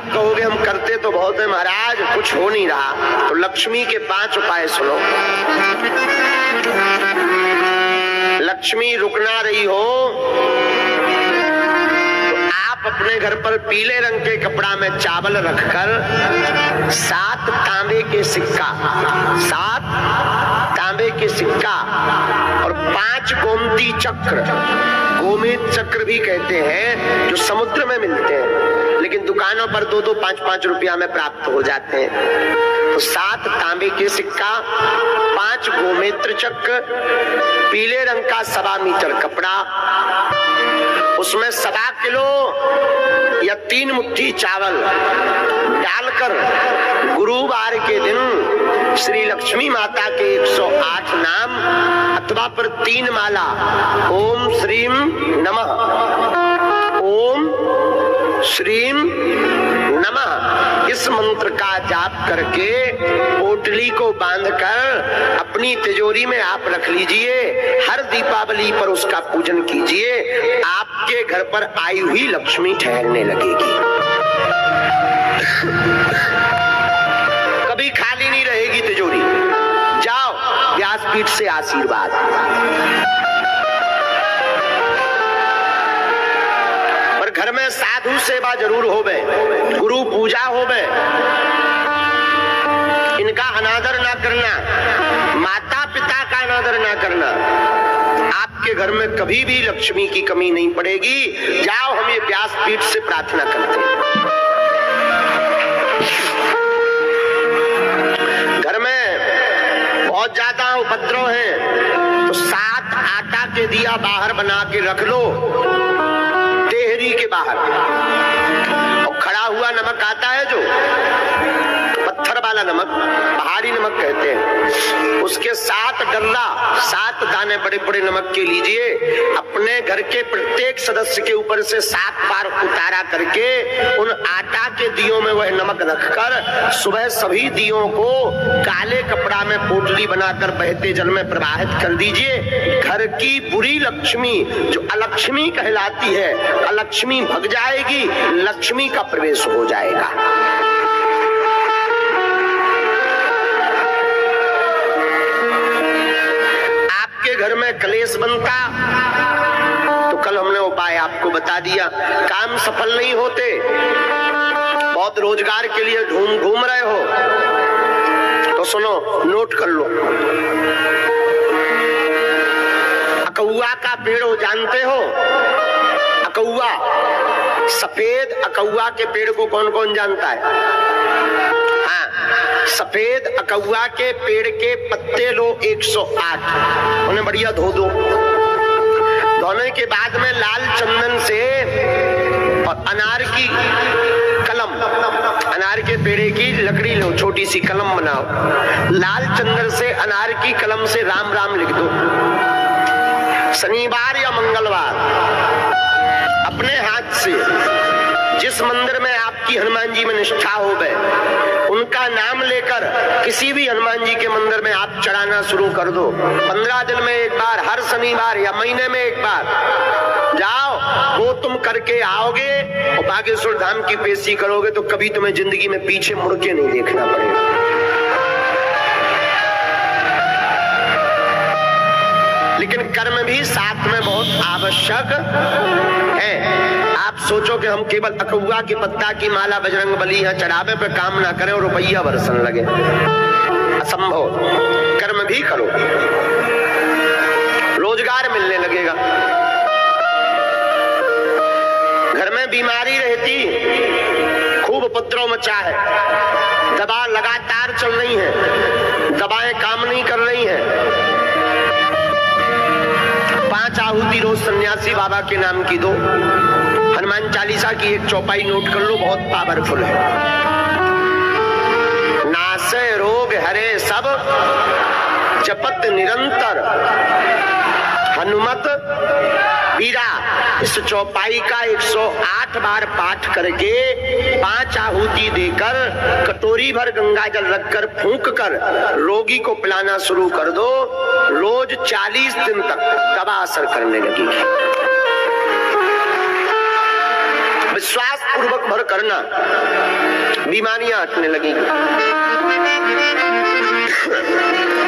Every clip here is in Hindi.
आप कहोगे हम करते तो बहुत है महाराज, कुछ हो नहीं रहा, तो लक्ष्मी के 5 उपाय सुनो। लक्ष्मी रुक ना रही हो तो आप अपने घर पर पीले रंग के कपड़ा में चावल रखकर 7 तांबे के सिक्का, 7 तांबे के सिक्का और 5 गोमती चक्र, गोमेद चक्र भी कहते हैं, जो समुद्र में मिलते हैं लेकिन दुकानों पर 2-2, 5-5 रुपया में प्राप्त हो जाते हैं। तो 7 तांबे के सिक्का, 5 गोमेत्र चक्र, पीले रंग का 1.25 मीटर कपड़ा, उसमें 1.25 किलो या 3 मुट्ठी चावल डालकर गुरुवार के दिन श्री लक्ष्मी माता के 108 नाम अथवा पर 3 माला ओम श्रीम नमः, ओम श्रीम नमः, इस मंत्र का जाप करके पोटली को बांधकर अपनी तिजोरी में आप रख लीजिए। हर दीपावली पर उसका पूजन कीजिए, आपके घर पर आई हुई लक्ष्मी ठहरने लगेगी, कभी खाली नहीं रहेगी तिजोरी। जाओ व्यासपीठ से आशीर्वाद। पर घर में साधु सेवा जरूर होवे, गुरु पूजा होवे, इनका अनादर ना करना, माता पिता का अनादर ना करना, आपके घर में कभी भी लक्ष्मी की कमी नहीं पड़ेगी। जाओ हम ये व्यासपीठ से प्रार्थना करते हैं। घर में बहुत ज्यादा उपद्रव है तो 7 आटा के दिया बाहर बना के रख लो, देहरी के बाहर, और खड़ा हुआ नमक आता है जो पत्थर वाला नमक, पहाड़ी नमक कहते हैं, उसके 7 डल्ला, 7 दाने बड़े बड़े नमक के लीजिए, अपने घर के प्रत्येक सदस्य के ऊपर से 7 बार उतारा करके उन आटा के दियों में वह नमक रखकर सुबह सभी दियों को काले कपड़ा में पोटली बनाकर बहते जल में प्रवाहित कर दीजिए। घर की बुरी लक्ष्मी जो अलक्ष्मी कहलाती है, अलक्ष्मी भग जाएगी, लक्ष्मी का प्रवेश हो जाएगा। घर में कलेश बनता तो कल हमने उपाय आपको बता दिया, काम सफल नहीं होते, बहुत रोजगार के लिए घूम रहे हो तो सुनो, नोट कर लो। अकौआ का पेड़ हो जानते हो? अकौआ, सफेद अकौआ के पेड़ को कौन कौन जानता है? सफेद अकौआ के पेड़ के पत्ते लो 108, उन्हें बढ़िया धो दो, धोने के बाद में लाल चंदन से और अनार की कलम, अनार के पेड़े की लकड़ी लो, छोटी सी कलम बनाओ, लाल चंदन से अनार की कलम से राम राम लिख दो। शनिवार या मंगलवार अपने हाथ से जिस मंदिर में आपकी हनुमान जी में निष्ठा हो गए उनका नाम लेकर किसी भी हनुमान जी के मंदिर में आप चढ़ाना शुरू कर दो। 15 दिन में एक बार, हर शनिवार या महीने में एक बार जाओ, वो तुम करके आओगे और बागेश्वर धाम की पेशी करोगे तो कभी तुम्हें जिंदगी में पीछे मुड़ के नहीं देखना पड़ेगा। लेकिन कर्म भी साथ में बहुत आवश्यक है। आप सोचो कि हम केवल अकौआ के पत्ता की माला बजरंग बली यहाँ चढ़ावे पे काम ना करें और रुपया बरसन लगे, असंभव। कर्म भी करो, रोजगार मिलने लगेगा। घर में बीमारी रहती, खूब उपद्रव मचा है, दवा लगातार चल रही है, दवाएं काम नहीं कर रही हैं, 5 आहुति रोज सन्यासी बाबा के नाम की दो, हनुमान चालीसा की एक चौपाई नोट कर लो, बहुत पावरफुल है। नासे रोग हरे सब जपत निरंतर हनुमत वीरा। इस चौपाई का 108 बार पाठ करके 5 आहुति देकर कटोरी भर गंगा जल रखकर फूंक कर रोगी को पिलाना शुरू कर दो। रोज 40 दिन तक दवा असर करने लगेगी। विश्वास पूर्वक भर करना, बीमारियां हटने लगेंगी।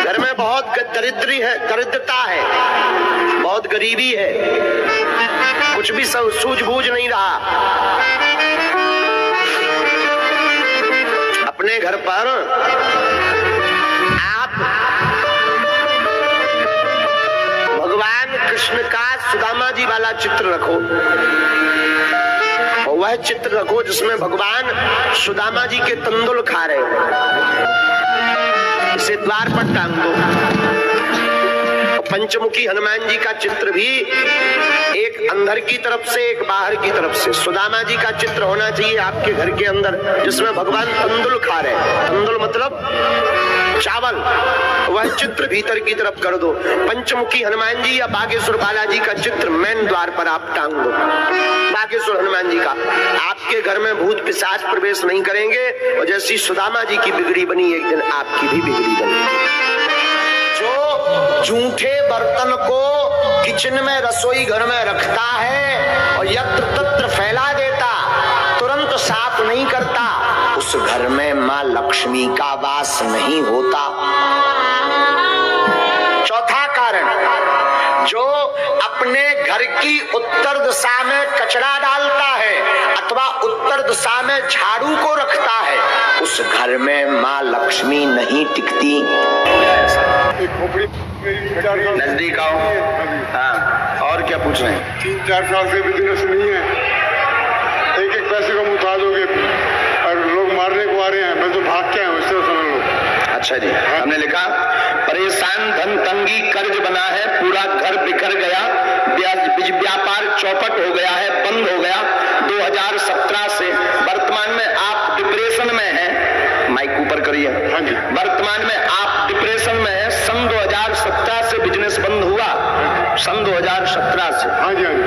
घर में बहुत दरिद्रता है, बहुत गरीबी है, कुछ भी सूझबूझ नहीं रहा। अपने घर पर आप भगवान कृष्ण का सुदामा जी वाला चित्र रखो, और वह चित्र रखो जिसमें भगवान सुदामा जी के तंदुल खा रहे हो, इसे द्वार पर टांग दो। पंचमुखी हनुमान जी का चित्र भी एक अंदर की तरफ से, एक बाहर की तरफ से। सुदामा जी का चित्र होना चाहिए आपके घर के अंदर, जिसमें भगवान तंदुल खा रहे हैं। तंदुल मतलब चावल, वह चित्र भीतर की तरफ कर दो। पंचमुखी हनुमान जी या बागेश्वर बालाजी का चित्र मेन द्वार पर आप टांग दो। बागेश्वर हनुमान जी का, आपके घर में भूत पिशाच प्रवेश नहीं करेंगे, और जैसी सुदामा जी की बिगड़ी बनी, एक दिन आपकी भी बिगड़ी बनी। जो झूठे बर्तन को किचन में, रसोई घर में रखता है और यत्र तत्र फैला देता, तुरंत साफ नहीं करता, उस घर में मां लक्ष्मी का वास नहीं होता। चौथा कारण, जो अपने घर की उत्तर दिशा में कचरा डालता है अथवा उत्तर दिशा में झाड़ू को रखता है, उस घर में मां लक्ष्मी नहीं टिकती। नजदीक आओ। हाँ, और क्या पूछ रहे हैं? 3-4 साल से बिजनेस नहीं है, एक पैसे का मुताज हो गए और लोग मारने को आ रहे हैं, मैं तो भाग के आया हूँ, इससे समझ लो। अच्छा जी, हमने लिखा परेशान, धन तंगी, कर्ज बना है, पूरा घर बिखर गया, व्यापार चौपट हो गया है, बंद हो गया 2017 से। वर्तमान में आप डिप्रेशन में हैं, माइक ऊपर करिए। हाँ जी। वर्तमान में आप डिप्रेशन में हैं। सन 2017 से बिजनेस बंद हुआ, सन 2017 से। हाँ जी, हाँ जी,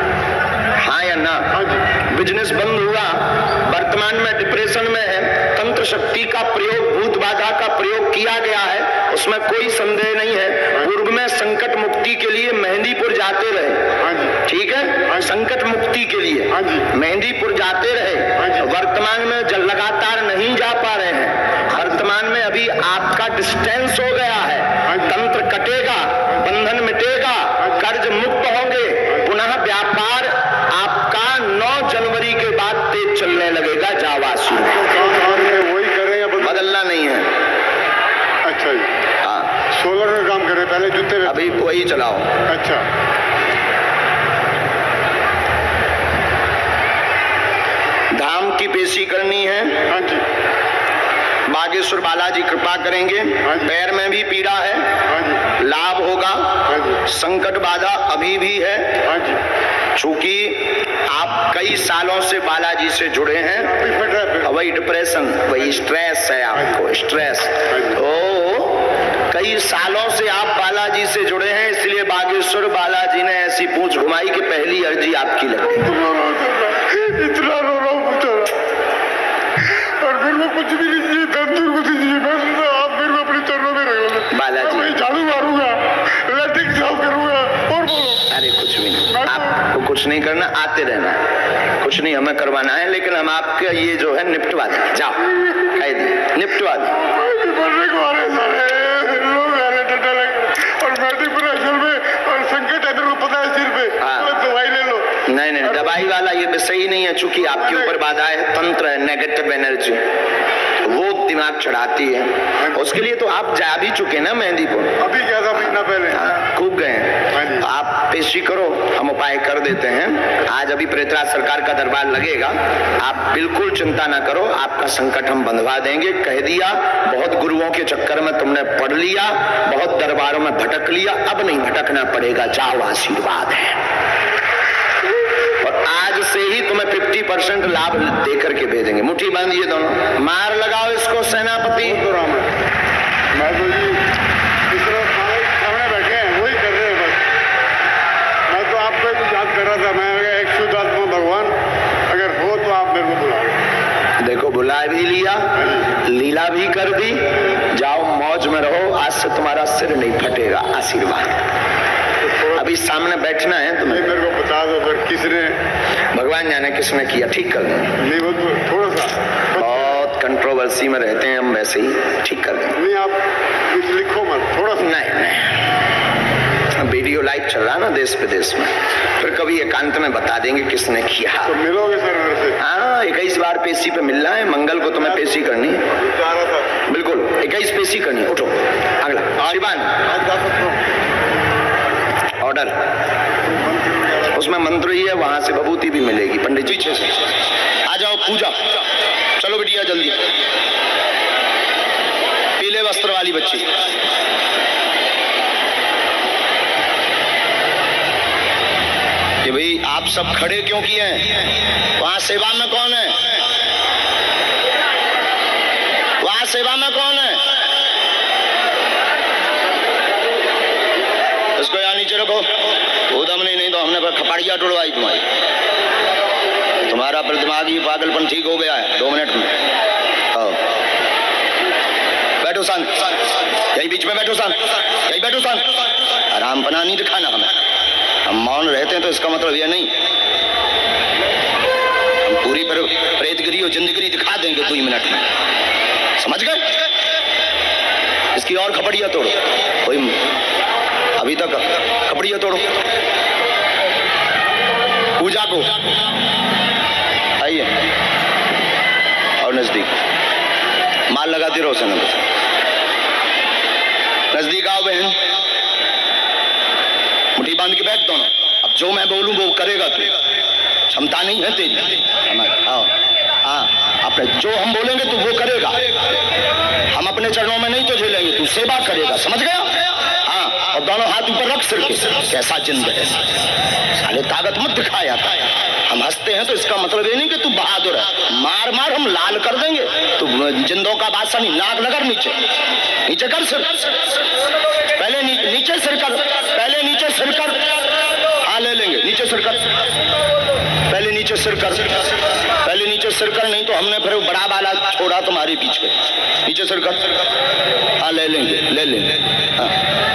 हाँ या ना? हाँ जी। बिजनेस बंद हुआ, वर्तमान में डिप्रेशन में है। तंत्र शक्ति का प्रयोग, भूत बाधा का प्रयोग किया गया है, उसमें कोई संदेह नहीं है। पूर्व में संकट मुक्ति के लिए मेहंदीपुर जाते रहे, ठीक है, संकट मुक्ति के लिए मेहंदीपुर जाते रहे। वर्तमान में लगातार नहीं जा पा रहे हैं। वर्तमान में अभी आपका डिस्टेंस हो गया है, तंत्र कटेगा, बंधन मिटेगा, कर्ज मुक्त होंगे, पुनः व्यापार आपका 9 जनवरी के बाद तेज चलने लगेगा। जावासी वही करें या बदलना नहीं है। अच्छा जी, हाँ, सोलर का काम करें, पहले जूते अभी वही चलाओ। अच्छा, धाम की पेशी करनी है। हाँ जी, बागेश्वर बालाजी कृपा करेंगे। पैर में भी पीड़ा है, हाँ जी, लाभ होगा। संकट बाधा अभी भी है, हाँ जी, चूंकि आप कई सालों से बालाजी से जुड़े हैं। वही डिप्रेशन, वही स्ट्रेस है आपको, स्ट्रेस। तो कई सालों से आप बालाजी से जुड़े हैं, इसलिए बागेश्वर बालाजी ने ऐसी पूंछ घुमाई कि पहली अर्जी आपकी लगी। इतना रो रहा हूँ और फिर मैं कुछ भी नहीं चाहिए, तंदूर कुछ चाहिए, बस आप फिर मैं अपने चरणों में रख लूँगा। बालाजी मैं झाड़ू मारूंगा, लैट्रिन साफ करूंगा और बोलो। अरे कुछ भी नहीं, आपको कुछ नहीं करना, आते रहना, कुछ नहीं हमें करवाना है, लेकिन हम आपके ये जो है निपटवा दें। जाओ, कह दिए निपटवा दें। मरने को आ रहे सारे लोग, आ रहे डंडा लगे और मेहंदीपुर असल में, और संकट है मेरे को पता है सिर पे। हाँ। दवाई ले लो। नहीं नहीं, दवाई वाला ये विषय ही नहीं है, चूंकि आपके ऊपर बाधा है, तंत्र है, नेगेटिव एनर्जी, वो दिमाग चढ़ाती है। उसके लिए तो आप जा भी चुके ना मेहंदीपुर, अभी क्या था, महीना पहले। हाँ, खूब गए हैं। आप पेशी करो, हम उपाय कर देते हैं। आज अभी प्रेतराज सरकार का दरबार लगेगा, आप बिल्कुल चिंता ना करो, आपका संकट हम बंधवा देंगे। कह दिया, बहुत गुरुओं के चक्कर में तुमने पढ़ लिया, बहुत दरबारों में भटक लिया, अब नहीं भटकना पड़ेगा। जाओ, आशीर्वाद है। आज से ही तुम्हें 50% लाभ दे करके भेजेंगे। मुट्ठी बांधिए दोनों, मार लगाओ इसको सेनापति। तो राम है, मैं तो जी इस तरह सामने बैठे हैं, वही कर रहे हैं बस। मैं तो आपको याद कर रहा था, मैं एक शुद्धात्मा भगवान, अगर हो तो आप मेरे को बुलाओ। देखो, बुला भी लिया, लीला भी कर दी। जाओ, मौज में रहो, आज से तुम्हारा सिर नहीं फटेगा। आशीर्वाद। अभी सामने बैठना है तुम्हें। मेरे को बता कहा तो फिर किसने, भगवान जाने किसने किया, ठीक कर देंगे। नहीं वो तो थोड़ा सा बहुत कंट्रोवर्सी में रहते हैं हम, वैसे ही ठीक कर देंगे। नहीं, आप कुछ लिखो मत, थोड़ा सा। नहीं, वीडियो लाइव चल रहा है ना देश विदेश में, फिर कभी एकांत में बता देंगे किसने किया। तो मिलोगे सर मेरे से? हाँ, 21 बार पेशी पे मिलना है, मंगल को तुम्हें पेशी करनी है। जा रहा था। बिल्कुल 21 पेशी करनी है। उठो, अगला शिवान आज जा सकता हूँ? ऑर्डर, उसमें मंत्र ही है, वहां से विभूति भी मिलेगी। पंडित जी पीछे से आ जाओ, पूजा चलो बिटिया जल्दी। पीले वस्त्र वाली बच्ची, कि भाई आप सब खड़े क्यों किए हैं? वहां सेवा में कौन है? वहां सेवा में कौन है? इसको यहाँ नीचे रखो। उदम नहीं तो हमने खपड़िया टुड़वाई तुम्हारी। तुम्हारा प्रतिमागी पागलपन ठीक हो गया है 2 मिनट में। आओ बैठो शांत, यही बीच में बैठो शांत, यही बैठो शांत। आराम पना नहीं दिखाना हमें। हम मौन रहते हैं तो इसका मतलब यह नहीं हम पूरी प्रेतगिरी और जिंदगिरी दिखा देंगे 2 मिनट में, समझ गए? इसकी और खपड़िया तोड़ो, कोई अभी तक खपड़िया तोड़ो। पूजा को आइए और नजदीक माल लगाती रहो सनम। नजदीक आओ बहन, मुट्ठी बांध के बैठ दोनों। अब जो मैं बोलूं वो करेगा तू, क्षमता नहीं है तेरी। हाँ हाँ, अपने जो हम बोलेंगे तू वो करेगा। हम अपने चरणों में नहीं तो झेलेंगे, तू सेवा करेगा, समझ गया? हाँ, और दोनों हाथ ऊपर रख सिर के। कैसा जिंद है साले, ताकत मत दिखाया। हम हंसते हैं तो इसका मतलब ये नहीं कि तू बहादुर है। मार मार हम लाल कर देंगे। तू जिंदों का बादशाह नहीं, नाक लगा नीचे, नीचे कर सिर। पहले नीचे सिर कर, पहले नीचे सिर कर। हाँ ले लेंगे, नीचे सिर कर, पहले नीचे सिर कर, पहले नीचे सिर कर, नहीं तो हमने फिर बड़ा बाला छोड़ा तुम्हारे पीछे। नीचे सिर कर। हाँ ले लेंगे, ले लेंगे। हाँ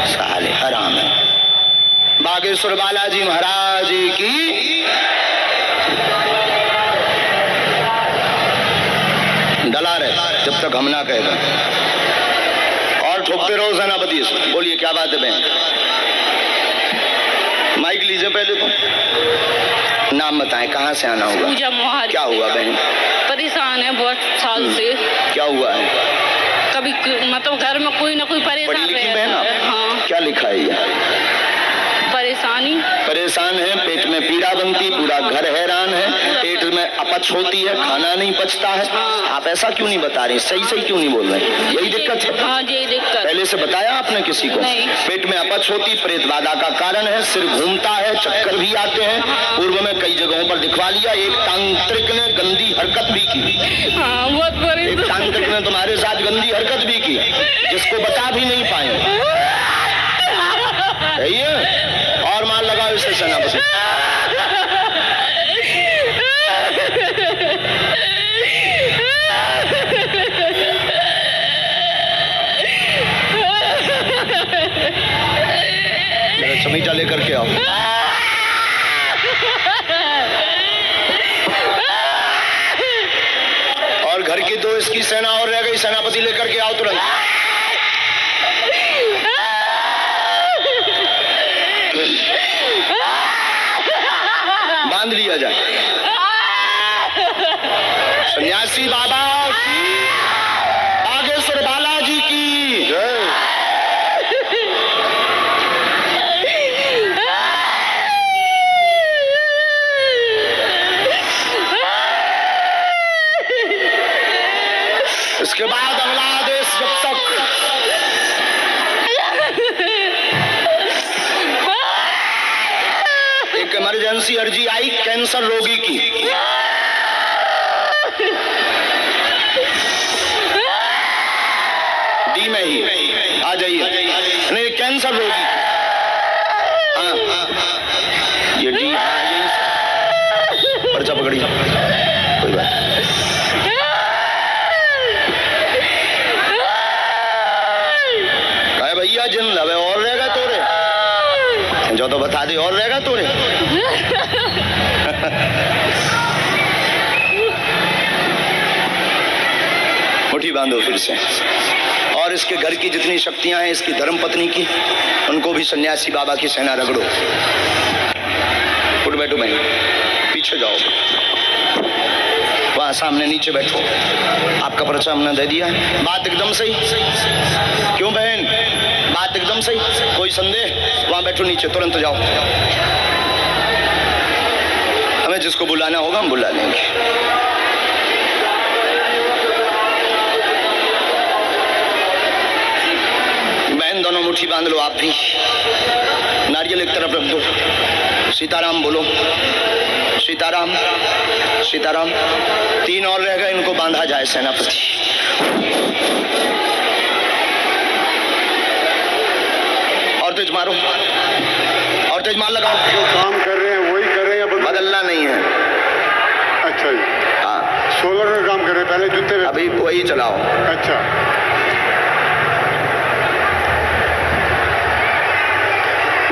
साले हराम है। बागेश्वर बालाजी महाराज की। डला रहे जब तक हम ना कहेगा, और ठोकते रहो सेनापति से। बोलिए क्या बात है बहन? माइक लीजिए पहले तो। नाम बताएं, कहाँ से आना होगा? पूजा मोहारी। क्या हुआ बहन? परेशान है बहुत साल से। क्या हुआ है? कभी मतलब घर में कोई ना कोई पढ़ी परेशान लिखी रहता बहन आप? है। हाँ, क्या लिखा है ये? परेशानी। परेशान है, पेट में पीड़ा बनती, पूरा घर हैरान है, पेट में अपच होती है, खाना नहीं पचता है। आप ऐसा क्यों नहीं बता रही? सही सही क्यों नहीं बोल रहे? यही दिक्कत है? हाँ यही दिक्कत। पहले से बताया आपने किसी को? नहीं। पेट में अपच होती, प्रेत बाधा का कारण है, सिर घूमता है, चक्कर भी आते हैं। पूर्व में कई जगहों पर दिखवा लिया। एक तांत्रिक ने गंदी हरकत भी की। हाँ बहुत एक परेशान। तांत्रिक ने तुम्हारे साथ गंदी हरकत भी की, जिसको बता भी नहीं पाए। सही है? और माल लगाओ इसे सेनापति। मेरा समीटा लेकर के आओ। और घर की 2 इसकी सेना और रह गई, सेनापति लेकर के आओ तुरंत। बांध लिया जाए। सन्यासी बाबा की, बागेश्वर बालाजी की जय। इसके बाद अगला आदेश, जब तक एक इमरजेंसी अर्जी आई कैंसर रोगी की। डी में ही आ जाइए। नहीं कैंसर रोगी। हाँ ये डी पर्चा पकड़ी, कोई बात। कहे भैया जिन लवे और रहेगा तोरे, जो तो बता दे और रहेगा तोरे। मुट्ठी बांधो फिर से, और इसके घर की जितनी शक्तियां हैं, इसकी धर्म पत्नी की, उनको भी सन्यासी बाबा की सेना रगड़ो। उठ बैठो बहन, पीछे जाओ, वहां सामने नीचे बैठो। आपका पर्चा हमने दे दिया। बात एकदम सही, क्यों बहन? बात एकदम सही, कोई संदेह? वहां बैठो नीचे, तुरंत जाओ। हमें जिसको बुलाना होगा हम बुला लेंगे। बहन दोनों मुट्ठी बांध लो, आप भी। नारियल एक तरफ रख दो, सीताराम बोलो, सीताराम सीताराम। 3 और रह गए, इनको बांधा जाए सेनापति। और तेज मारो, और तेज मार लगाओ। जो काम कर रहे हैं वही कर रहे हैं, बदलना नहीं है। अच्छा जी, हाँ, सोलर का काम कर रहे हैं, पहले जूते में। अभी वही चलाओ। अच्छा,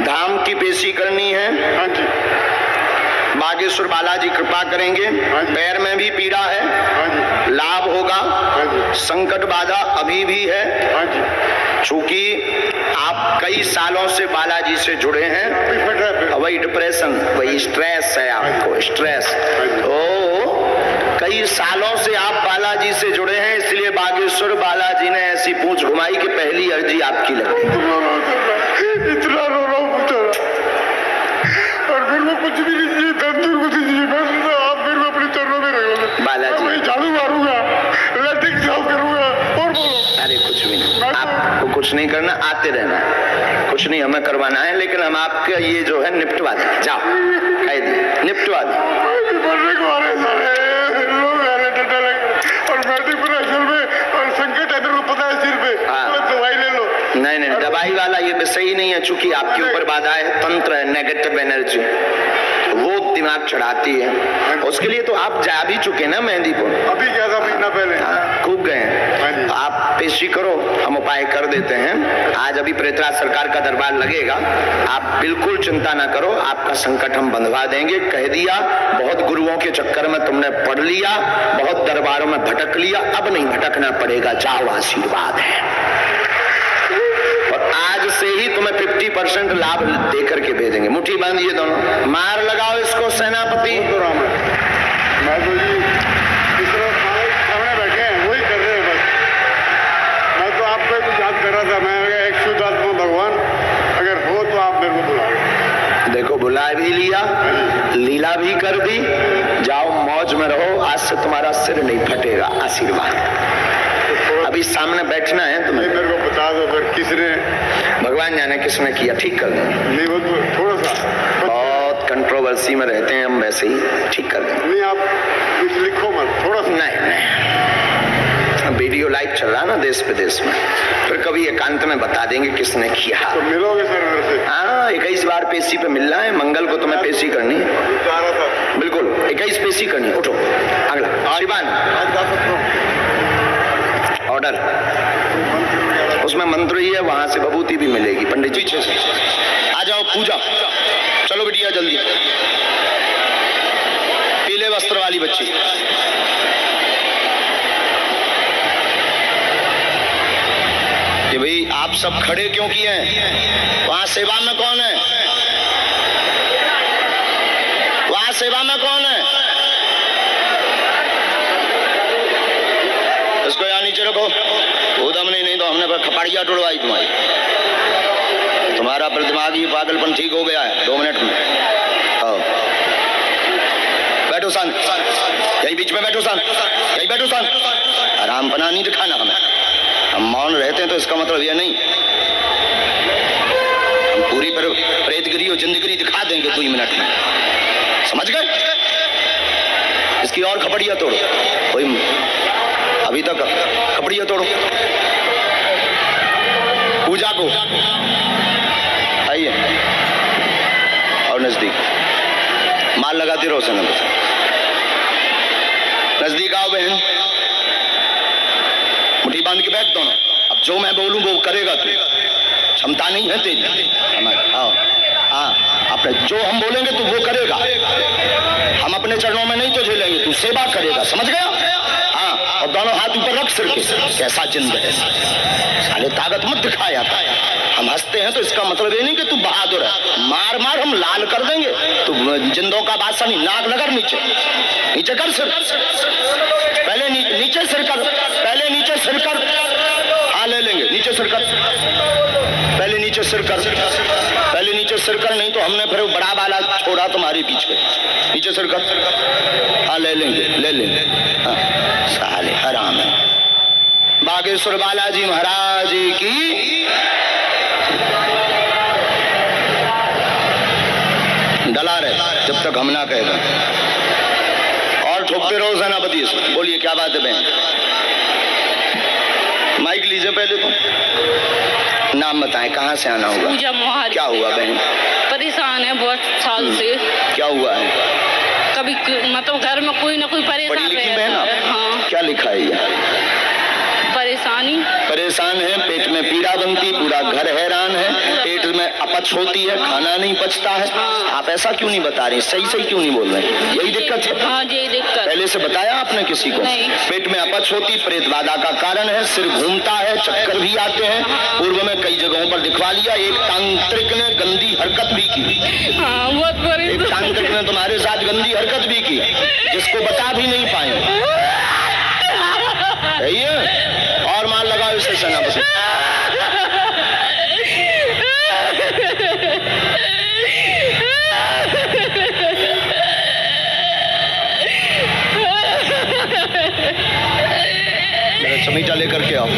धाम की पेशी करनी है। हाँ जी, बागेश्वर बालाजी कृपा करेंगे। हाँ जी। पैर में भी पीड़ा है, हाँ जी, लाभ होगा। हाँ जी, संकट बाधा अभी भी है, हाँ जी। चूंकि आप कई सालों से बालाजी से जुड़े हैं। अभी फट रहा है फिर। वही डिप्रेशन, वही स्ट्रेस है आपको, स्ट्रेस। तो कई सालों से आप बालाजी से जुड़े हैं, इसलिए बागेश्वर बालाजी ने ऐसी पूंछ घुमाई कि पहली अर्जी आपकी लग गई। इतना रो रहा हूँ बेचारा, और फिर वो कुछ भी नहीं चाहिए, तंदूर को दीजिए, बस आप मेरे को अपने चरणों में रख लो। बालाजी। मैं झाड़ू मारूंगा, लैट्रिन साफ करूंगा, और बोलो। अरे कुछ भी नहीं, आपको कुछ नहीं करना, आते रहना है, कुछ नहीं हमें करवाना है, लेकिन हम आपका ये जो है निपटवा देंगे। जाओ, कह दिए निपटवा दें। मरने को आ रहे सारे लोग आ रहे, डंडा लग, और बैठे पूरे असल में, और संकट है मेरे को पता है सिर पे। हाँ। तो दवाई ले लो। नहीं नहीं, दवाई वाला ये भी सही नहीं है, चूंकि आपके ऊपर बाधा है, तंत्र है, नेगेटिव एनर्जी, वो दिमाग चढ़ाती है। उसके लिए तो आप जा भी चुके ना मेहंदीपुर। अभी क्या था महीना पहले? हाँ, खूब गए हाँ जी। हैं। आप पेशी करो, हम उपाय कर देते हैं। आज अभी प्रेतराज सरकार का दरबार लगेगा, आप बिल्कुल चिंता ना करो, आपका संकट हम बंधवा देंगे। कह दिया, बहुत गुरुओं के चक्कर में तुमने पढ़ लिया, बहुत दरबारों में भटक लिया, अब नहीं भटकना पड़ेगा, जाओ, आशीर्वाद है। और आज से ही तुम्हें 50% लाभ देकर के भेजेंगे। मुट्ठी बांधिए दोनों, मार लगाओ इसको सेनापति। तो राम है, मैं तो जी इस तरह सामने बैठे हैं, वही कर रहे हैं बस। मैं तो आपको भी याद कर रहा था, मैं एक शुद्धात्मा भगवान अगर हो तो आप मेरे को बुलाओ। देखो, बुला भी लिया, लीला भी कर दी, जाओ मौज में रहो, आज से तुम्हारा सिर नहीं फटेगा, आशीर्वाद। अभी सामने बैठना है तुम्हें। मेरे को बता दो फिर किसने, भगवान जाने किसने किया, ठीक कर देंगे। नहीं वो तो थोड़ा सा बहुत कंट्रोवर्सी में रहते हैं हम, वैसे ही ठीक कर देंगे। नहीं, आप कुछ लिखो मत, थोड़ा सा। नहीं, वीडियो लाइव चल रहा है ना देश विदेश में, फिर कभी एकांत में बता देंगे किसने किया। तो मिलोगे सर मेरे से? हाँ, 21 बार पेशी पे मिलना है, मंगल को तुम्हें पेशी करनी है। जा रहा था, बिल्कुल 21 पेशी करनी है। उठो, अगला शिवान आज जा सकता हूँ। ऑर्डर, उसमें मंत्र ही है, वहां से विभूति भी मिलेगी। पंडित जी पीछे से आ जाओ, पूजा चलो बिटिया जल्दी। पीले वस्त्र वाली बच्ची, कि भाई आप सब खड़े क्यों किए हैं? वहां सेवा में कौन है? वहां सेवा में कौन है? इसको यहाँ नीचे रखो, उदम नहीं तो हमने खपड़िया टुड़वाई तुम्हारी। तुम्हारा दिमागी पागलपन ठीक हो गया है 2 मिनट में। आओ, बैठो शांत, यही बीच में बैठो शांत, यही बैठो शांत। आराम पना नहीं दिखाना हमें, हम मौन रहते हैं तो इसका मतलब यह नहीं हम पूरी प्रेतगिरी और जिंदगी दिखा देंगे 2 मिनट में, समझ गए? इसकी और खपड़िया तोड़ो, कोई अभी तक खपड़िया तोड़ो। पूजा को आइए और नजदीक माल लगाते रहो सनम, नजदीक आओ बहन, मुट्ठी बांध के बैठ दोनों। अब जो मैं बोलूं वो करेगा तू, क्षमता नहीं है तेरी हमारी। आओ, हाँ, अपने जो हम बोलेंगे तू वो करेगा, हम अपने चरणों में नहीं तो झेलेंगे, तू सेवा करेगा, समझ गया? हाँ, और दोनों हाथ ऊपर रख सिर के। कैसा जिंद है साले, ताकत मत दिखा यार। हम हंसते हैं तो इसका मतलब ये नहीं कि तू बहादुर है। मार मार हम लाल कर देंगे। तू जिंदों का बादशाह नहीं, नाक लगा नीचे, नीचे कर सिर, पहले नीचे सिर कर, पहले नीचे सिर कर। हाँ ले लेंगे, नीचे सिर कर, पहले नीचे सिर कर, पहले नीचे सिर कर, नहीं तो हमने फिर बड़ा बाला छोड़ा तुम्हारे पीछे। नीचे सिर कर। हाँ ले लेंगे, ले लेंगे। हाँ साले हराम है। बागेश्वर बालाजी महाराज की। डला रहे जब तक हम ना कहेगा, और ठोकते रहो सेनापति से। बोलिए क्या बात है बहन? माइक लीजिए पहले तो। नाम बताएं, कहाँ से आना होगा? पूजा मोहारी। क्या हुआ बहन? परेशान है बहुत साल से। क्या हुआ है? कभी मतलब घर में कोई ना कोई पढ़ी परेशान लिखी बहन रहता है। आप? हाँ क्या लिखा है ये? परेशानी। परेशान है, पेट में पीड़ा बनती, पूरा घर हैरान है, पेट में अपच होती है, खाना नहीं पचता है। आप ऐसा क्यों नहीं बता रही? सही सही क्यों नहीं बोल रहे? यही दिक्कत है? हाँ यही दिक्कत। पहले से बताया आपने किसी को? नहीं। पेट में अपच होती प्रेत बाधा का कारण है, सिर घूमता है, चक्कर भी आते हैं। पूर्व में कई जगहों पर दिखवा लिया। एक तांत्रिक ने गंदी हरकत भी की। हाँ बहुत एक परेशान। तांत्रिक ने तुम्हारे साथ गंदी हरकत भी की, जिसको बता भी नहीं पाए। सही है? और मान लगाओ इसे सेनापति। मेरा समीटा लेकर के आओ।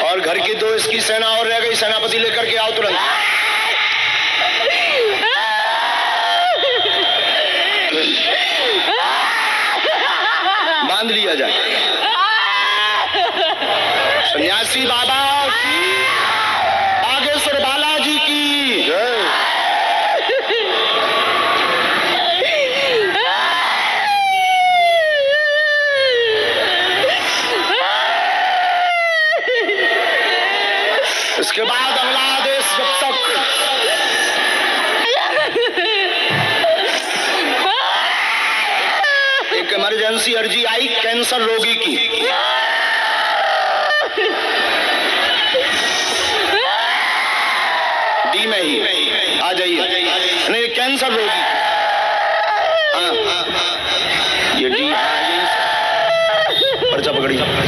और घर की दो इसकी सेना और रह गई, सेनापति लेकर के आओ तुरंत। बांध लिया जाए। सन्यासी बाबा की, बागेश्वर बालाजी की जय। इसके बाद अगला आदेश, जब तक एक इमरजेंसी अर्जी आई कैंसर रोगी की, दी में ही आ जाइए। नहीं कैंसर रोगी, हाँ ये डी, पर्चा पकड़िए।